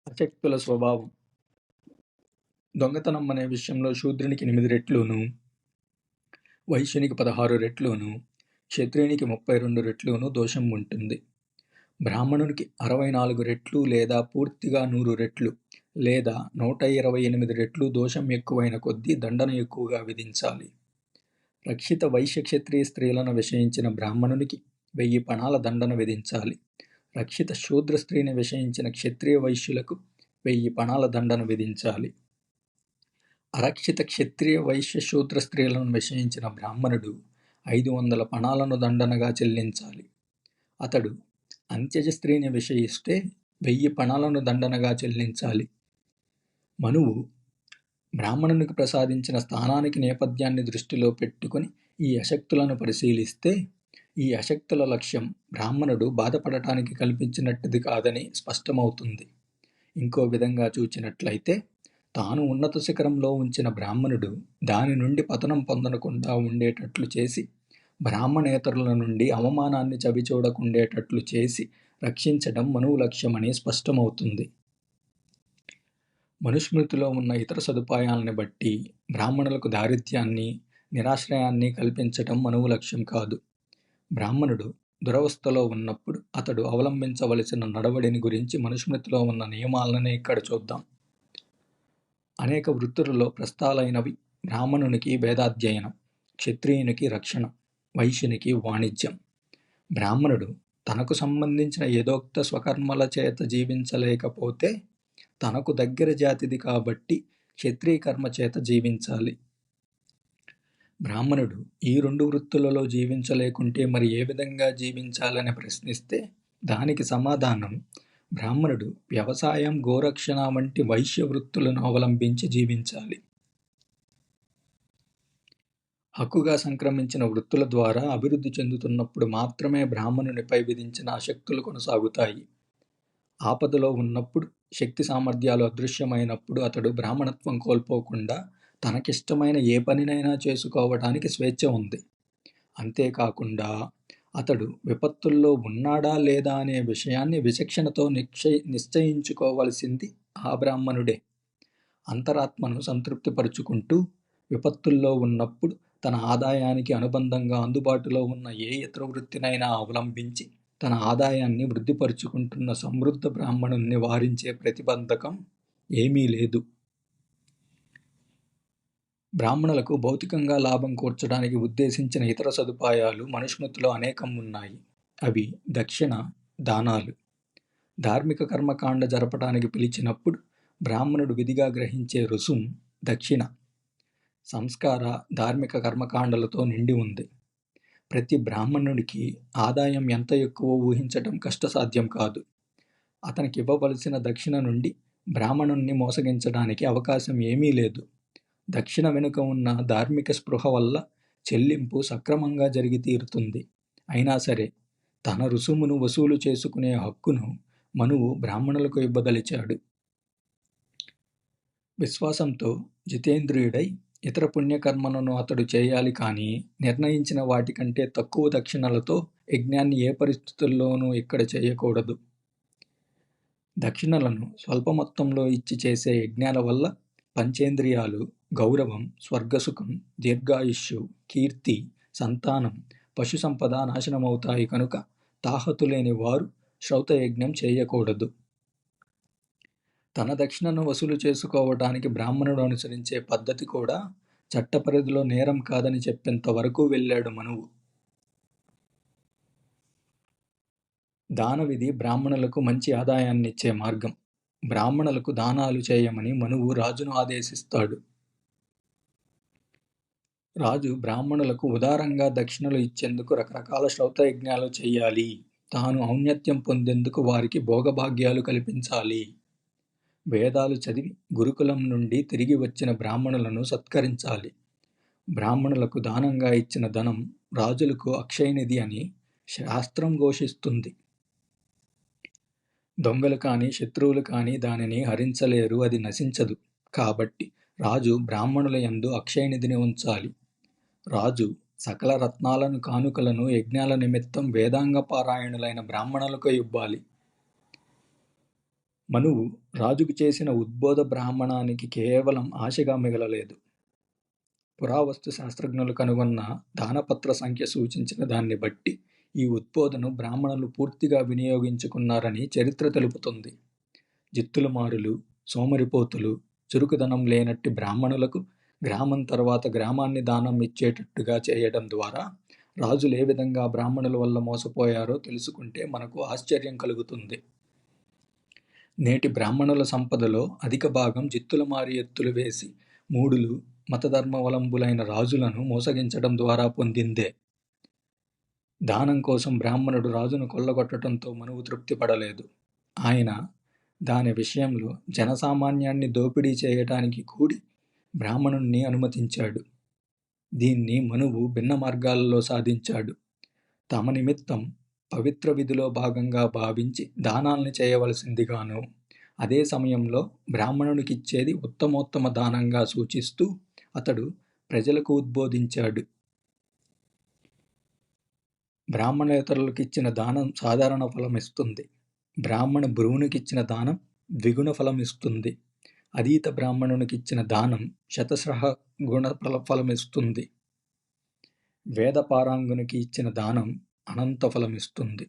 అశక్తుల స్వభావం. దొంగతనం అనే విషయంలో శూద్రునికి 8 రెట్లును, వైశ్యునికి 16 రెట్లును, క్షత్రియునికి 32 రెట్లును దోషం ఉంటుంది. బ్రాహ్మణునికి 64 రెట్లు లేదా పూర్తిగా 100 రెట్లు లేదా 128 రెట్లు దోషం ఎక్కువైన కొద్దీ దండన ఎక్కువగా విధించాలి. రక్షిత వైశ్య క్షత్రియ స్త్రీలను విషయించిన బ్రాహ్మణునికి 1000 పణాల దండన విధించాలి. రక్షిత శూద్ర స్త్రీని విషయించిన క్షత్రియ వైశ్యులకు 1000 పణాల దండన విధించాలి. అరక్షిత క్షత్రియ వైశ్య శూద్ర స్త్రీలను విషయించిన బ్రాహ్మణుడు 500 పణాలను దండనగా చెల్లించాలి. అతడు అంత్యజ స్త్రీని విషయిస్తే 1000 పణాలను దండనగా చెల్లించాలి. మనువు బ్రాహ్మణునికి ప్రసాదించిన స్థానానికి నేపథ్యాన్ని దృష్టిలో పెట్టుకుని ఈ అశక్తులను పరిశీలిస్తే ఈ అశక్తుల లక్ష్యం బ్రాహ్మణుడు బాధపడటానికి కల్పించినట్టుది కాదని స్పష్టమవుతుంది. ఇంకో విధంగా చూచినట్లయితే తాను ఉన్నత శిఖరంలో ఉంచిన బ్రాహ్మణుడు దాని నుండి పతనం పొందకుండా ఉండేటట్లు చేసి, బ్రాహ్మణేతరుల నుండి అవమానాన్ని చవిచూడకుండేటట్లు చేసి రక్షించడం మనువు లక్ష్యమని స్పష్టమవుతుంది. మనుస్మృతిలో ఉన్న ఇతర సదుపాయాలని బట్టి బ్రాహ్మణులకు దారిద్ర్యాన్ని, నిరాశ్రయాన్ని కల్పించటం మనువు లక్ష్యం కాదు. బ్రాహ్మణుడు దురవస్థలో ఉన్నప్పుడు అతడు అవలంబించవలసిన నడవడిని గురించి మనుస్మృతిలో ఉన్న నియమాలనే ఇక్కడ చూద్దాం. అనేక వృత్తులలో ప్రస్తాలైనవి బ్రాహ్మణునికి వేదాధ్యయనం, క్షత్రియునికి రక్షణ, వైశ్యునికి వాణిజ్యం. బ్రాహ్మణుడు తనకు సంబంధించిన యథోక్త స్వకర్మల చేత జీవించలేకపోతే తనకు దగ్గర జాతిది కాబట్టి క్షత్రియ కర్మ చేత జీవించాలి. బ్రాహ్మణుడు ఈ 2 వృత్తులలో జీవించలేకుంటే మరి ఏ విధంగా జీవించాలని ప్రశ్నిస్తే దానికి సమాధానం బ్రాహ్మణుడు వ్యవసాయం, గోరక్షణ వంటి వైశ్య వృత్తులను అవలంబించి జీవించాలి. హక్కుగా సంక్రమించిన వృత్తుల ద్వారా అభివృద్ధి చెందుతున్నప్పుడు మాత్రమే బ్రాహ్మణునిపై విధించిన అశక్తులు కొనసాగుతాయి. ఆపదలో ఉన్నప్పుడు, శక్తి సామర్థ్యాలు అదృశ్యమైనప్పుడు అతడు బ్రాహ్మణత్వం కోల్పోకుండా తనకిష్టమైన ఏ పనినైనా చేసుకోవటానికి స్వేచ్ఛ ఉంది. అంతేకాకుండా అతడు విపత్తుల్లో ఉన్నాడా లేదా అనే విషయాన్ని విచక్షణతో నిశ్చయించుకోవలసింది ఆ బ్రాహ్మణుడే. అంతరాత్మను సంతృప్తిపరుచుకుంటూ విపత్తుల్లో ఉన్నప్పుడు తన ఆదాయానికి అనుబంధంగా అందుబాటులో ఉన్న ఏ ఇతర వృత్తినైనా అవలంబించి తన ఆదాయాన్ని వృద్ధిపరుచుకుంటున్న సమృద్ధ బ్రాహ్మణుణ్ణి వారించే ప్రతిబంధకం ఏమీ లేదు. బ్రాహ్మణులకు భౌతికంగా లాభం కూర్చడానికి ఉద్దేశించిన ఇతర సదుపాయాలు మనుస్మృతిలో అనేకం ఉన్నాయి. అవి దక్షిణ, దానాలు. ధార్మిక కర్మకాండ జరపడానికి పిలిచినప్పుడు బ్రాహ్మణుడు విధిగా గ్రహించే రుసుం దక్షిణ. సంస్కార, ధార్మిక కర్మకాండలతో నిండి ఉంది. ప్రతి బ్రాహ్మణుడికి ఆదాయం ఎంత ఎక్కువో ఊహించటం కష్టసాధ్యం కాదు. అతనికి ఇవ్వవలసిన దక్షిణ నుండి బ్రాహ్మణుణ్ణి మోసగించడానికి అవకాశం ఏమీ లేదు. దక్షిణ వెనుక ఉన్న ధార్మిక స్పృహ వల్ల చెల్లింపు సక్రమంగా జరిగి తీరుతుంది. అయినా సరే తన రుసుమును వసూలు చేసుకునే హక్కును మనువు బ్రాహ్మణులకు ఇవ్వదలిచాడు. విశ్వాసంతో జితేంద్రియుడై ఇతర పుణ్యకర్మలను అతడు చేయాలి కానీ నిర్ణయించిన వాటికంటే తక్కువ దక్షిణలతో యజ్ఞాన్ని ఏ పరిస్థితుల్లోనూ ఇక్కడ చేయకూడదు. దక్షిణలను స్వల్ప మొత్తంలో ఇచ్చి చేసే యజ్ఞాల వల్ల పంచేంద్రియాలు, గౌరవం, స్వర్గసుఖం, దీర్ఘాయుష్యు, కీర్తి, సంతానం, పశు సంపద నాశనమవుతాయి కనుక తాహతులేని వారు శ్రౌతయజ్ఞం చేయకూడదు. తన దక్షిణను వసూలు చేసుకోవటానికి బ్రాహ్మణుడు అనుసరించే పద్ధతి కూడా చట్టపరిధిలో నేరం కాదని చెప్పేంత వరకు వెళ్ళాడు మనువు. దానవిధి బ్రాహ్మణులకు మంచి ఆదాయాన్నిచ్చే మార్గం. బ్రాహ్మణులకు దానాలు చేయమని మనువు రాజును ఆదేశిస్తాడు. రాజు బ్రాహ్మణులకు ఉదారంగా దక్షిణలు ఇచ్చేందుకు రకరకాల శ్రౌతయజ్ఞాలు చెయ్యాలి. తాను ఔన్నత్యం పొందేందుకు వారికి భోగభాగ్యాలు కల్పించాలి. వేదాలు చదివి గురుకులం నుండి తిరిగి వచ్చిన బ్రాహ్మణులను సత్కరించాలి. బ్రాహ్మణులకు దానంగా ఇచ్చిన ధనం రాజులకు అక్షయనిధి అని శాస్త్రం ఘోషిస్తుంది. దొంగలు కానీ శత్రువులు కానీ దానిని హరించలేరు, అది నశించదు. కాబట్టి రాజు బ్రాహ్మణుల యందు అక్షయనిధిని ఉంచాలి. రాజు సకల రత్నాలను, కానుకలను యజ్ఞాల నిమిత్తం వేదాంగ పారాయణులైన బ్రాహ్మణులకు ఇవ్వాలి. మనువు రాజుకు చేసిన ఉద్బోధ బ్రాహ్మణానికి కేవలం ఆశగా మిగలలేదు. పురావస్తు శాస్త్రజ్ఞులు కనుగొన్న దానపత్ర సంఖ్య సూచించిన దాన్ని బట్టి ఈ ఉద్బోధను బ్రాహ్మణులు పూర్తిగా వినియోగించుకున్నారని చరిత్ర తెలుపుతుంది. జిత్తులమారులు, సోమరిపోతులు, చురుకుదనం లేనట్టి బ్రాహ్మణులకు గ్రామం తర్వాత గ్రామాన్ని దానం ఇచ్చేటట్టుగా చేయడం ద్వారా రాజులు ఏ విధంగా బ్రాహ్మణుల వల్ల మోసపోయారో తెలుసుకుంటే మనకు ఆశ్చర్యం కలుగుతుంది. నేటి బ్రాహ్మణుల సంపదలో అధిక భాగం జిత్తులమారి ఎత్తులు వేసి మూడులు, మతధర్మావలంబులైన రాజులను మోసగించడం ద్వారా పొందిందే. దానం కోసం బ్రాహ్మణుడు రాజును కొల్లగొట్టడంతో మనువు తృప్తిపడలేదు. ఆయన దాని విషయంలో జనసామాన్యాన్ని దోపిడీ చేయటానికి కూడి బ్రాహ్మణుణ్ణి అనుమతించాడు. దీన్ని మనువు భిన్న మార్గాలలో సాధించాడు. తమ నిమిత్తం పవిత్ర విధిలో భాగంగా భావించి దానాల్ని చేయవలసిందిగాను, అదే సమయంలో బ్రాహ్మణునికిచ్చేది ఉత్తమోత్తమ దానంగా సూచిస్తూ అతడు ప్రజలకు ఉద్బోధించాడు. బ్రాహ్మణేతరులకిచ్చిన దానం సాధారణ ఫలమిస్తుంది. బ్రాహ్మణ భృవునికిచ్చిన దానం ద్విగుణ ఫలమిస్తుంది. అధీత బ్రాహ్మణునికిచ్చిన దానం శతస్రహ గుణ ఫలమిస్తుంది. వేద పారాంగునికి ఇచ్చిన దానం అనంత ఫలమిస్తుంది.